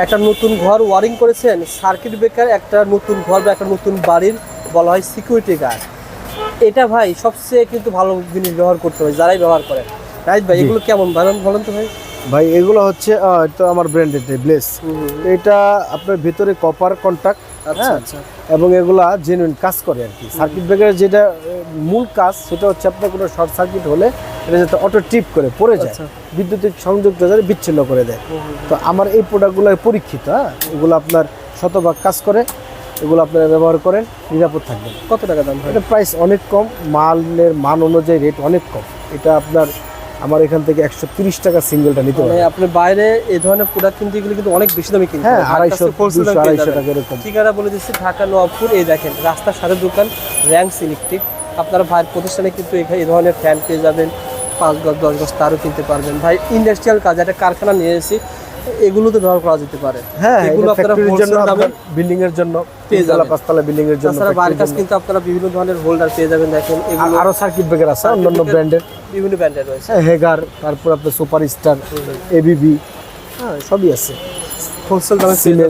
একটা নতুন ঘর ওয়ারিং করেছেন, সার্কিট ব্রেকার, একটা নতুন ঘর বা একটা নতুন বাড়ির বলা হয় সিকিউরিটি গার্ড। এটা ভাই সবচেয়ে কিন্তু ভালো জিনিস ব্যবহার করতে হয় যারাই ব্যবহার করে। রাইট ভাই, এগুলো কেমন বলেন তো ভাই? ভাই এগুলো হচ্ছে তো আমার ব্র্যান্ডেড ব্লেস। এটা আপনার ভিতরে কপার কন্টাক্ট, আচ্ছা আচ্ছা। এবং এগুলা জেনুইন কাজ করে আর কি। সার্কিট ব্রেকারের যেটা মূল কাজ সেটা হচ্ছে আপনার কোনো শর্ট সার্কিট হলে এটা যাতে অটো ট্রিপ করে পড়ে যায়, বিদ্যুতিক সংযোগটা যাতে বিচ্ছিন্ন করে দেয়। তো আমার এই প্রোডাক্টগুলো পরীক্ষিত, এগুলো আপনার শতভাগ কাজ করে, এগুলো আপনারা ব্যবহার করেন, নিরাপদ থাকবেন। কত টাকা দাম ভাই? এটা প্রাইস অনেক কম, মালের মান অনুযায়ী রেট অনেক কম। এটা আপনার আমার এখান থেকে 130 টাকা সিঙ্গেলটা নিতে মানে পারেন। আপনি বাইরে এই ধরনের প্রোডাক্ট কিনতে গেলে কিন্তু অনেক বেশি দামে কিনতে হ্যাঁ, হয়। 250 250 টাকা এরকম। ঠিকানা বলে দিচ্ছি, ঢাকা নবাবপুর। এই দেখেন রাস্তার সাথে দোকান র্যাঙ্কস ইলেকট্রিক। আপনারা ভাইয়ের প্রতিষ্ঠানে কিন্তু এখানে এই ধরনের ফ্যান পেয়ে যাবেন, 5 গজ 10 গজ তারও কিনতে পারবেন। ভাই ইন্ডাস্ট্রিয়াল কাজ, একটা কারখানা নিয়ে এসেছি, এগুলোতে ব্যবহার করা যেতে পারে। হ্যাঁ, এগুলো আপনারা ফ্যাক্টরির জন্য, হোলসেল দামে বিল্ডিং এর জন্য, পেয়ে যাবেন। 5তলা বিল্ডিং এর জন্য। তাছাড়া বাড়ির কাছে কিন্তু আপনারা বিভিন্ন ধরনের হোল্ডার পেয়ে যাবেন। দেখেন এগুলো আরো সার্কিট ব্রেকার আছে অন্যান্য ব্র্যান্ডের, বিভিন্ন ব্র্যান্ডের রয়েছে। হেগার, তারপর আপনার সুপার স্টার, এবিবি, হ্যাঁ সবই আছে। হোলসেল দামে পেয়ে সিমেন্স। যাবেন।